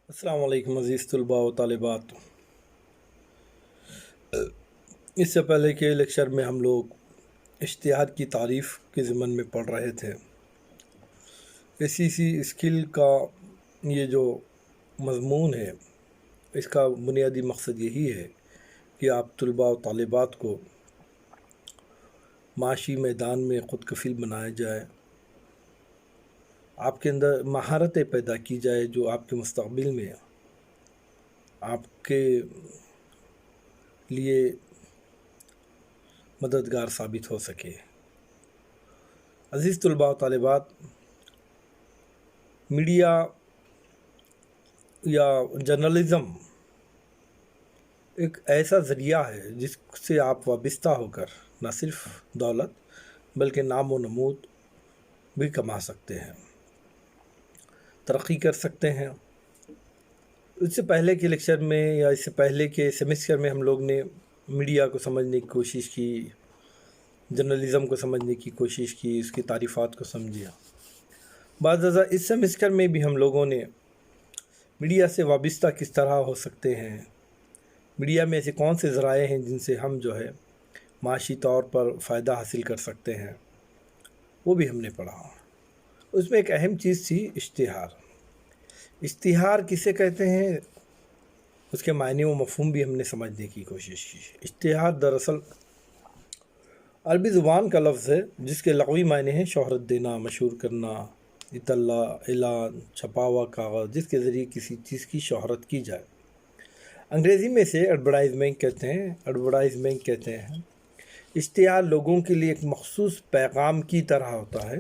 السلام علیکم عزیز طلباء و طالبات۔ اس سے پہلے کے لیکچر میں ہم لوگ اشتہار کی تعریف کے ضمن میں پڑھ رہے تھے۔ سی اسکل کا یہ جو مضمون ہے، اس کا بنیادی مقصد یہی ہے کہ آپ طلباء و طالبات کو معاشی میدان میں خود کفیل بنایا جائے، آپ کے اندر مہارتیں پیدا کی جائے جو آپ کے مستقبل میں آپ کے لیے مددگار ثابت ہو سکے۔ عزیز طلباء و طالبات، میڈیا یا جرنلزم ایک ایسا ذریعہ ہے جس سے آپ وابستہ ہو کر نہ صرف دولت بلکہ نام و نمود بھی کما سکتے ہیں، ترقی کر سکتے ہیں۔ اس سے پہلے کے لیکچر میں یا اس سے پہلے کے سیمسٹر میں ہم لوگ نے میڈیا کو سمجھنے کی کوشش کی، جرنلزم کو سمجھنے کی کوشش کی، اس کی تعریفات کو سمجھا۔ بعض ازاں اس سیمسٹر میں بھی ہم لوگوں نے میڈیا سے وابستہ کس طرح ہو سکتے ہیں، میڈیا میں ایسے کون سے ذرائع ہیں جن سے ہم معاشی طور پر فائدہ حاصل کر سکتے ہیں، وہ بھی ہم نے پڑھا۔ اس میں ایک اہم چیز تھی اشتہار۔ اشتہار کسے کہتے ہیں، اس کے معنی و مفہوم بھی ہم نے سمجھنے کی کوشش کی۔ اشتہار دراصل عربی زبان کا لفظ ہے جس کے لغوی معنی ہیں شہرت دینا، مشہور کرنا، اطلاع، اعلان، چھپا ہوا کاغذ جس کے ذریعے کسی چیز کی شہرت کی جائے۔ انگریزی میں سے ایڈورٹائزمنٹ کہتے ہیں۔ اشتہار لوگوں کے لیے ایک مخصوص پیغام کی طرح ہوتا ہے۔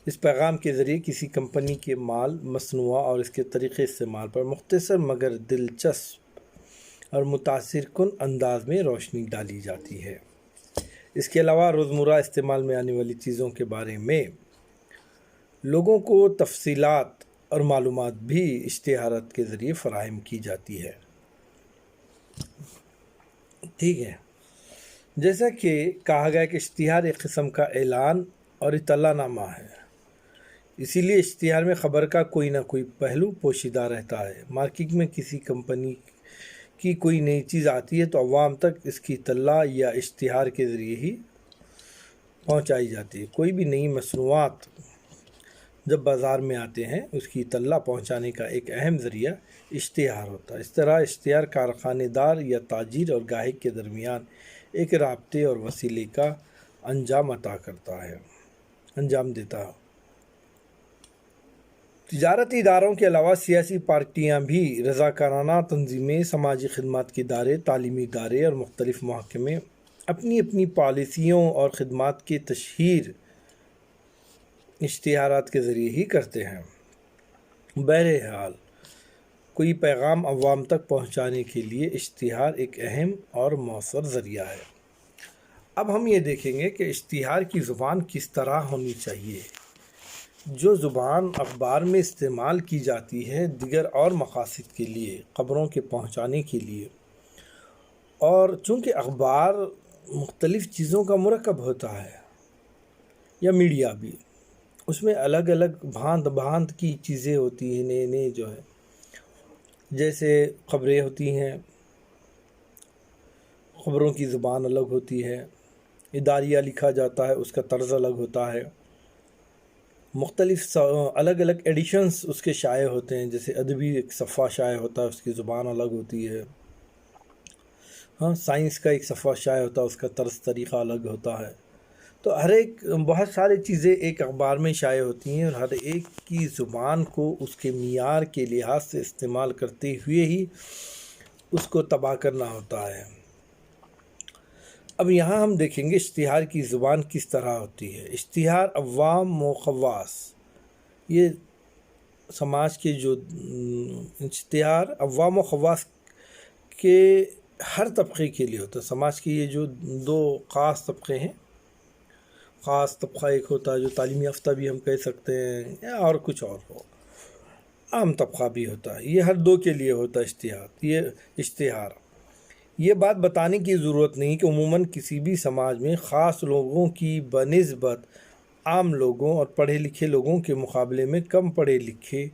اس پیغام کے ذریعے کسی کمپنی کے مال، مصنوعات اور اس کے طریقے استعمال پر مختصر مگر دلچسپ اور متاثر کن انداز میں روشنی ڈالی جاتی ہے۔ اس کے علاوہ روزمرہ استعمال میں آنے والی چیزوں کے بارے میں لوگوں کو تفصیلات اور معلومات بھی اشتہارات کے ذریعے فراہم کی جاتی ہے۔ ٹھیک ہے، جیسا کہ کہا گیا کہ اشتہار ایک قسم کا اعلان اور اطلاع نامہ ہے، اسی لیے اشتہار میں خبر کا کوئی نہ کوئی پہلو پوشیدہ رہتا ہے۔ مارکیٹ میں کسی کمپنی کی کوئی نئی چیز آتی ہے تو عوام تک اس کی اطلاع یا اشتہار کے ذریعے ہی پہنچائی جاتی ہے۔ کوئی بھی نئی مصنوعات جب بازار میں آتے ہیں اس کی اطلاع پہنچانے کا ایک اہم ذریعہ اشتہار ہوتا ہے۔ اس طرح اشتہار کارخانے دار یا تاجر اور گاہک کے درمیان ایک رابطے اور وسیلے کا انجام دیتا ہے۔ تجارتی اداروں کے علاوہ سیاسی پارٹیاں بھی، رضاکارانہ تنظیمیں، سماجی خدمات کے ادارے، تعلیمی ادارے اور مختلف محکمے اپنی اپنی پالیسیوں اور خدمات کی تشہیر اشتہارات کے ذریعے ہی کرتے ہیں۔ بہرحال کوئی پیغام عوام تک پہنچانے کے لیے اشتہار ایک اہم اور مؤثر ذریعہ ہے۔ اب ہم یہ دیکھیں گے کہ اشتہار کی زبان کس طرح ہونی چاہیے۔ جو زبان اخبار میں استعمال کی جاتی ہے دیگر اور مقاصد کے لیے، خبروں کے پہنچانے کے لیے، اور چونکہ اخبار مختلف چیزوں کا مرکب ہوتا ہے یا میڈیا بھی، اس میں الگ الگ بھانت کی چیزیں ہوتی ہیں، نئے جیسے خبریں ہوتی ہیں، خبروں کی زبان الگ ہوتی ہے، اداریہ لکھا جاتا ہے اس کا طرز الگ ہوتا ہے، مختلف الگ الگ ایڈیشنز اس کے شائع ہوتے ہیں، جیسے ادبی ایک صفحہ شائع ہوتا ہے اس کی زبان الگ ہوتی ہے، سائنس کا ایک صفحہ شائع ہوتا ہے اس کا طرز طریقہ الگ ہوتا ہے۔ تو ہر ایک بہت ساری چیزیں ایک اخبار میں شائع ہوتی ہیں اور ہر ایک کی زبان کو اس کے معیار کے لحاظ سے استعمال کرتے ہوئے ہی اس کو طبع کرنا ہوتا ہے۔ اب یہاں ہم دیکھیں گے اشتہار کی زبان کس طرح ہوتی ہے۔ اشتہار عوام و خواص، یہ سماج کے جو اشتہار عوام و خواص کے ہر طبقے کے لیے ہوتا ہے۔ سماج کے یہ جو دو خاص طبقے ہیں، خاص طبقہ ایک ہوتا ہے جو تعلیم یافتہ بھی ہم کہہ سکتے ہیں یا اور کچھ اور ہو، عام طبقہ بھی ہوتا ہے، یہ ہر دو کے لیے ہوتا ہے اشتہار۔ یہ بات بتانے کی ضرورت نہیں کہ عموماً کسی بھی سماج میں خاص لوگوں کی بنسبت عام لوگوں اور پڑھے لکھے لوگوں کے مقابلے میں کم پڑھے لکھے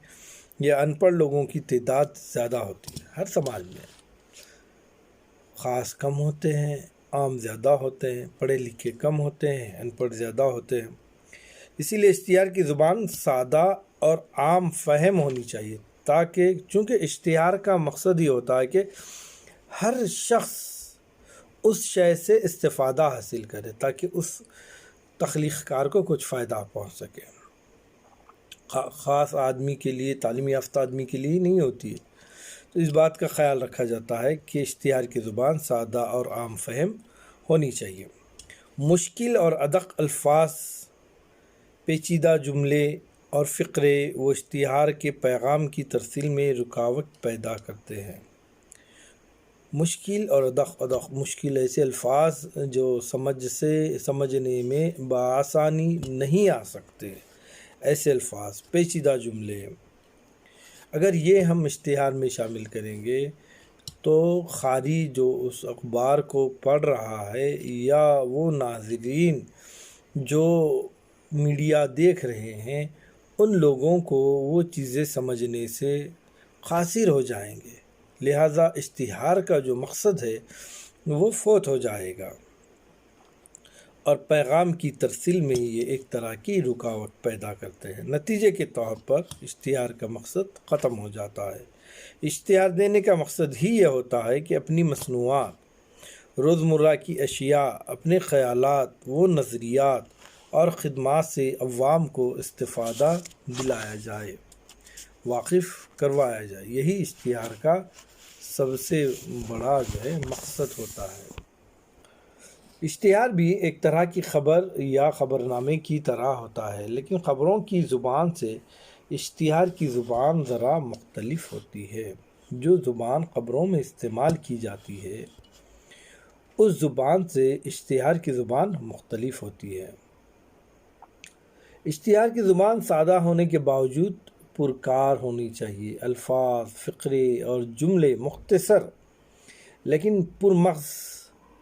یا ان پڑھ لوگوں کی تعداد زیادہ ہوتی ہے۔ ہر سماج میں خاص کم ہوتے ہیں، عام زیادہ ہوتے ہیں، پڑھے لکھے کم ہوتے ہیں، ان پڑھ زیادہ ہوتے ہیں۔ اسی لیے اشتہار کی زبان سادہ اور عام فہم ہونی چاہیے، تاکہ چونکہ اشتہار کا مقصد یہ ہوتا ہے کہ ہر شخص اس شے سے استفادہ حاصل کرے، تاکہ اس تخلیق کار کو کچھ فائدہ پہنچ سکے۔ خاص آدمی کے لیے، تعلیم یافتہ آدمی کے لیے نہیں ہوتی ہے۔ تو اس بات کا خیال رکھا جاتا ہے کہ اشتہار کی زبان سادہ اور عام فہم ہونی چاہیے۔ مشکل اور ادق الفاظ، پیچیدہ جملے اور فقرے وہ اشتہار کے پیغام کی ترسیل میں رکاوٹ پیدا کرتے ہیں۔ مشکل اور ادق مشکل ایسے الفاظ جو سمجھنے میں بآسانی نہیں آ سکتے، ایسے الفاظ، پیچیدہ جملے، اگر یہ ہم اشتہار میں شامل کریں گے تو قاری جو اس اخبار کو پڑھ رہا ہے یا وہ ناظرین جو میڈیا دیکھ رہے ہیں، ان لوگوں کو وہ چیزیں سمجھنے سے قاصر ہو جائیں گے، لہٰذا اشتہار کا جو مقصد ہے وہ فوت ہو جائے گا، اور پیغام کی ترسیل میں یہ ایک طرح کی رکاوٹ پیدا کرتے ہیں۔ نتیجے کے طور پر اشتہار کا مقصد ختم ہو جاتا ہے۔ اشتہار دینے کا مقصد ہی یہ ہوتا ہے کہ اپنی مصنوعات، روزمرہ کی اشیاء، اپنے خیالات، وہ نظریات اور خدمات سے عوام کو استفادہ دلایا جائے، واقف کروایا جائے۔ یہی اشتہار کا سب سے بڑا مقصد ہوتا ہے۔ اشتہار بھی ایک طرح کی خبر یا خبرنامے کی طرح ہوتا ہے، لیکن خبروں کی زبان سے اشتہار کی زبان ذرا مختلف ہوتی ہے۔ جو زبان خبروں میں استعمال کی جاتی ہے، اس زبان سے اشتہار کی زبان مختلف ہوتی ہے۔ اشتہار کی زبان سادہ ہونے کے باوجود پرکار ہونی چاہیے۔ الفاظ، فقرے اور جملے مختصر لیکن پرمغز،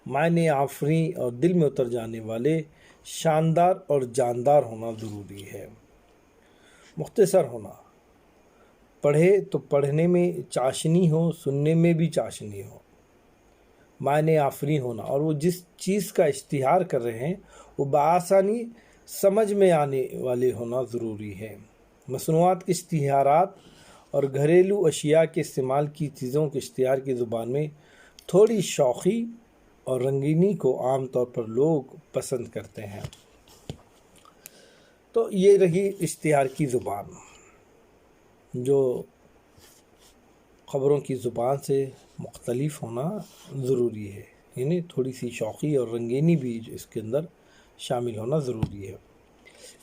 معنی آفریں اور دل میں اتر جانے والے، شاندار اور جاندار ہونا ضروری ہے۔ مختصر ہونا، پڑھے تو پڑھنے میں چاشنی ہو، سننے میں بھی چاشنی ہو۔ معنی آفریں ہونا، اور وہ جس چیز کا اشتہار کر رہے ہیں وہ بآسانی سمجھ میں آنے والے ہونا ضروری ہے۔ مصنوعات کے اشتہارات اور گھریلو اشیاء کے استعمال کی چیزوں کے اشتہار کی زبان میں تھوڑی شوخی اور رنگینی کو عام طور پر لوگ پسند کرتے ہیں۔ تو یہ رہی اشتہار کی زبان، جو خبروں کی زبان سے مختلف ہونا ضروری ہے، یعنی تھوڑی سی شوخی اور رنگینی بھی اس کے اندر شامل ہونا ضروری ہے۔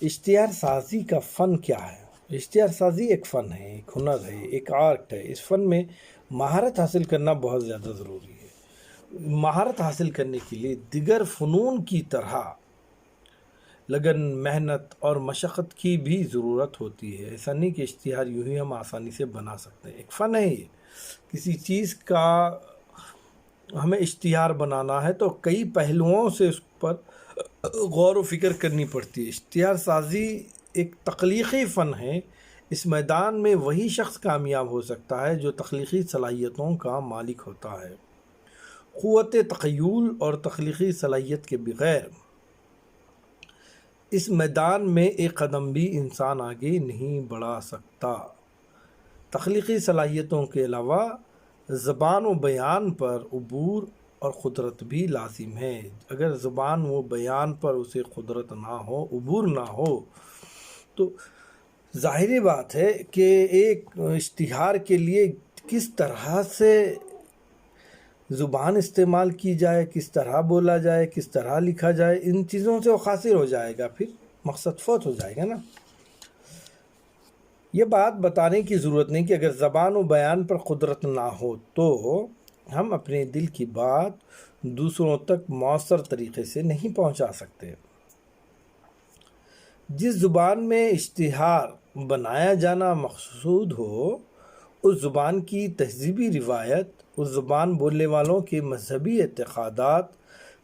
اشتہار سازی کا فن کیا ہے؟ اشتہار سازی ایک فن ہے، ایک ہنر ہے، ایک آرٹ ہے۔ اس فن میں مہارت حاصل کرنا بہت زیادہ ضروری ہے۔ مہارت حاصل کرنے کے لیے دیگر فنون کی طرح لگن، محنت اور مشقت کی بھی ضرورت ہوتی ہے۔ ایسا نہیں کہ اشتہار یوں ہی ہم آسانی سے بنا سکتے ہیں، ایک فن ہے یہ۔ کسی چیز کا ہمیں اشتہار بنانا ہے تو کئی پہلوؤں سے اس پر غور و فکر کرنی پڑتی ہے۔ اشتہار سازی ایک تخلیقی فن ہے۔ اس میدان میں وہی شخص کامیاب ہو سکتا ہے جو تخلیقی صلاحیتوں کا مالک ہوتا ہے۔ قوت تخیل اور تخلیقی صلاحیت کے بغیر اس میدان میں ایک قدم بھی انسان آگے نہیں بڑھا سکتا۔ تخلیقی صلاحیتوں کے علاوہ زبان و بیان پر عبور اور قدرت بھی لازم ہے۔ اگر زبان و بیان پر اسے قدرت نہ ہو، عبور نہ ہو، تو ظاہری بات ہے کہ ایک اشتہار کے لیے کس طرح سے زبان استعمال کی جائے، کس طرح بولا جائے، کس طرح لکھا جائے، ان چیزوں سے وہ قاصر ہو جائے گا، پھر مقصد فوت ہو جائے گا نا۔ یہ بات بتانے کی ضرورت نہیں کہ اگر زبان و بیان پر قدرت نہ ہو تو ہم اپنے دل کی بات دوسروں تک مؤثر طریقے سے نہیں پہنچا سکتے۔ جس زبان میں اشتہار بنایا جانا مقصود ہو، اس زبان کی تہذیبی روایت، اس زبان بولنے والوں کے مذہبی اعتقادات،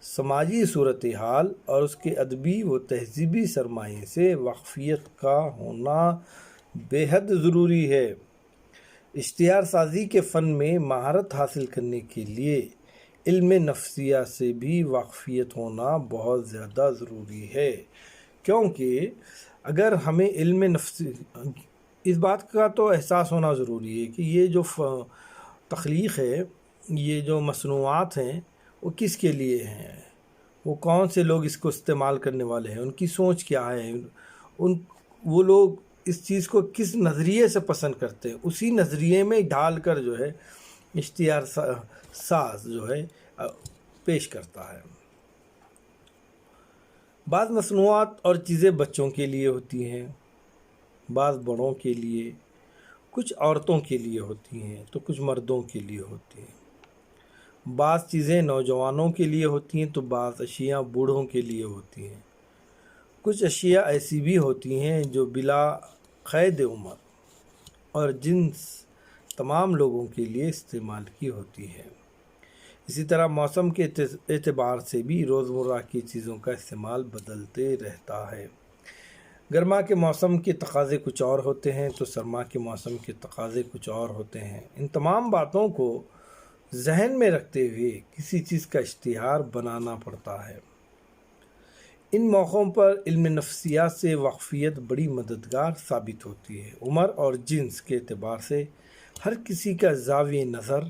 سماجی صورتحال اور اس کے ادبی و تہذیبی سرمایے سے واقفیت کا ہونا بے حد ضروری ہے۔ اشتہار سازی کے فن میں مہارت حاصل کرنے کے لیے علم نفسیات سے بھی واقفیت ہونا بہت زیادہ ضروری ہے، کیونکہ اگر ہمیں علم نفسی اس بات کا تو احساس ہونا ضروری ہے کہ یہ جو تخلیق ہے، یہ جو مصنوعات ہیں وہ کس کے لیے ہیں، وہ کون سے لوگ اس کو استعمال کرنے والے ہیں، ان کی سوچ کیا ہے، وہ لوگ اس چیز کو کس نظریے سے پسند کرتے ہیں، اسی نظریے میں ڈھال کر جو ہے اشتہار ساز جو ہے پیش کرتا ہے۔ بعض مصنوعات اور چیزیں بچوں کے لیے ہوتی ہیں، بعض بڑوں کے لیے، کچھ عورتوں کے لیے ہوتی ہیں تو کچھ مردوں کے لیے ہوتی ہیں، بعض چیزیں نوجوانوں کے لیے ہوتی ہیں تو بعض اشیاء بوڑھوں کے لیے ہوتی ہیں، کچھ اشیاء ایسی بھی ہوتی ہیں جو بلا قید عمر اور جنس تمام لوگوں کے لیے استعمال کی ہوتی ہے۔ اسی طرح موسم کے اعتبار سے بھی روزمرہ کی چیزوں کا استعمال بدلتے رہتا ہے۔ گرما کے موسم کے تقاضے کچھ اور ہوتے ہیں تو سرما کے موسم کے تقاضے کچھ اور ہوتے ہیں۔ ان تمام باتوں کو ذہن میں رکھتے ہوئے کسی چیز کا اشتہار بنانا پڑتا ہے۔ ان موقعوں پر علم نفسیات سے واقفیت بڑی مددگار ثابت ہوتی ہے۔ عمر اور جنس کے اعتبار سے ہر کسی کا زاویہ نظر،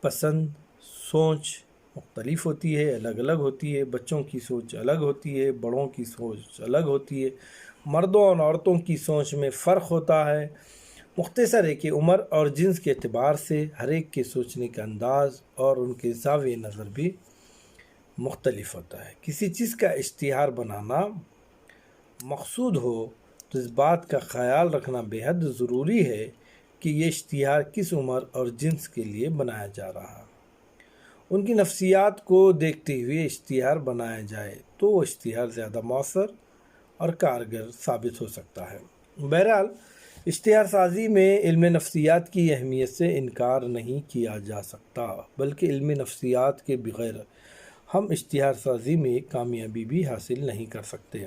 پسند، سوچ مختلف ہوتی ہے، الگ الگ ہوتی ہے۔ بچوں کی سوچ الگ ہوتی ہے، بڑوں کی سوچ الگ ہوتی ہے، مردوں اور عورتوں کی سوچ میں فرق ہوتا ہے۔ مختصر ہے کہ عمر اور جنس کے اعتبار سے ہر ایک کے سوچنے کا انداز اور ان کے زاویہ نظر بھی مختلف ہوتا ہے۔ کسی چیز کا اشتہار بنانا مقصود ہو تو اس بات کا خیال رکھنا بے حد ضروری ہے کہ یہ اشتہار کس عمر اور جنس کے لیے بنایا جا رہا ہے۔ ان کی نفسیات کو دیکھتے ہوئے اشتہار بنایا جائے تو وہ اشتہار زیادہ مؤثر اور کارگر ثابت ہو سکتا ہے۔ بہرحال اشتہار سازی میں علم نفسیات کی اہمیت سے انکار نہیں کیا جا سکتا، بلکہ علم نفسیات کے بغیر ہم اشتہار سازی میں کامیابی بھی حاصل نہیں کر سکتے۔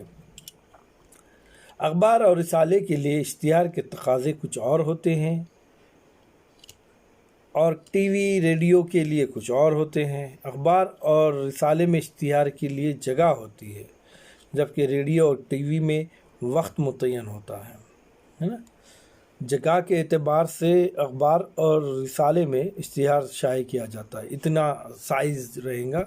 اخبار اور رسالے کے لیے اشتہار کے تقاضے کچھ اور ہوتے ہیں اور ٹی وی ریڈیو کے لیے کچھ اور ہوتے ہیں۔ اخبار اور رسالے میں اشتہار کے لیے جگہ ہوتی ہے، جبکہ ریڈیو اور ٹی وی میں وقت متعین ہوتا ہے نا۔ جگہ کے اعتبار سے اخبار اور رسالے میں اشتہار شائع کیا جاتا ہے، اتنا سائز رہے گا،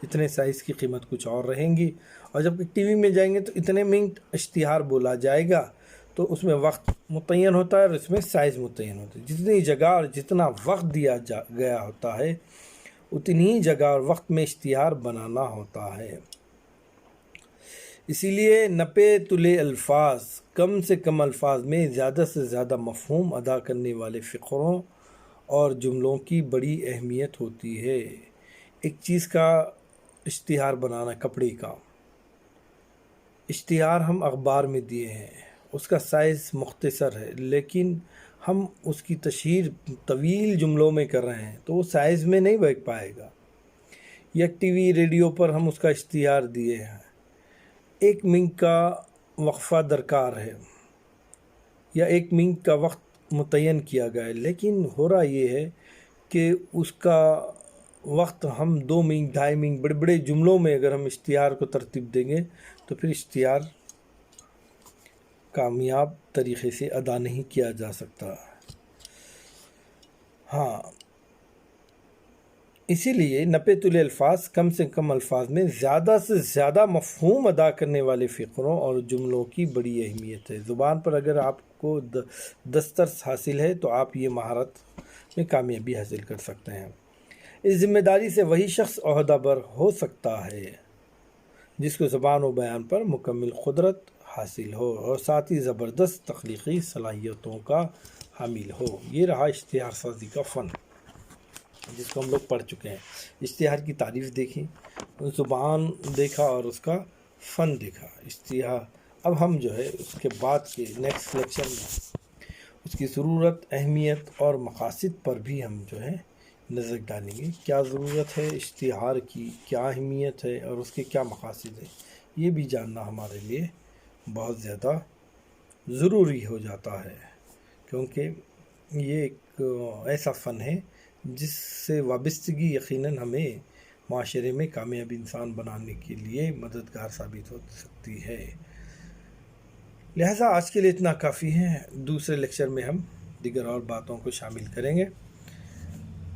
اتنے سائز کی قیمت کچھ اور رہیں گی، اور جب ٹی وی میں جائیں گے تو اتنے منٹ اشتہار بولا جائے گا، تو اس میں وقت متعین ہوتا ہے اور اس میں سائز متعین ہوتا ہے۔ جتنی جگہ اور جتنا وقت دیا گیا ہوتا ہے اتنی ہی جگہ اور وقت میں اشتہار بنانا ہوتا ہے۔ اسی لیے نپے تلے الفاظ، کم سے کم الفاظ میں زیادہ سے زیادہ مفہوم ادا کرنے والے فقروں اور جملوں کی بڑی اہمیت ہوتی ہے۔ ایک چیز کا اشتہار بنانا، کپڑے کا اشتہار ہم اخبار میں دیے ہیں، اس کا سائز مختصر ہے، لیکن ہم اس کی تشہیر طویل جملوں میں کر رہے ہیں تو وہ سائز میں نہیں بیٹھ پائے گا۔ یا ٹی وی ریڈیو پر ہم اس کا اشتہار دیے ہیں، 1 منٹ کا وقفہ درکار ہے یا 1 منٹ کا وقت متعین کیا گیا ہے، لیکن ہو رہا یہ ہے کہ اس کا وقت ہم 2 منٹ 2.5 منٹ بڑے بڑے جملوں میں اگر ہم اشتہار کو ترتیب دیں گے تو پھر اشتہار کامیاب طریقے سے ادا نہیں کیا جا سکتا۔ ہاں، اسی لیے نپے تلے الفاظ، کم سے کم الفاظ میں زیادہ سے زیادہ مفہوم ادا کرنے والے فقروں اور جملوں کی بڑی اہمیت ہے۔ زبان پر اگر آپ کو دسترس حاصل ہے تو آپ یہ مہارت میں کامیابی حاصل کر سکتے ہیں۔ اس ذمہ داری سے وہی شخص عہدہ بر ہو سکتا ہے جس کو زبان و بیان پر مکمل قدرت حاصل ہو اور ساتھ ہی زبردست تخلیقی صلاحیتوں کا حامل ہو۔ یہ رہا اشتہار سازی کا فن جس کو ہم لوگ پڑھ چکے ہیں۔ اشتہار کی تعریف دیکھی، زبان دیکھا اور اس کا فن دیکھا۔ اشتہار اب ہم جو ہے اس کے بعد کے نیکسٹ لیکچر میں اس کی ضرورت، اہمیت اور مقاصد پر بھی ہم جو ہے نظر ڈالیں گے۔ کیا ضرورت ہے اشتہار کی، کیا اہمیت ہے اور اس کے کیا مقاصد ہیں، یہ بھی جاننا ہمارے لیے بہت زیادہ ضروری ہو جاتا ہے، کیونکہ یہ ایک ایسا فن ہے جس سے وابستگی یقیناً ہمیں معاشرے میں کامیاب انسان بنانے کے لیے مددگار ثابت ہو سکتی ہے۔ لہٰذا آج کے لیے اتنا کافی ہے، دوسرے لیکچر میں ہم دیگر اور باتوں کو شامل کریں گے۔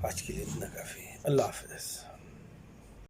آج کے لیے اتنا کافی ہے، اللہ حافظ۔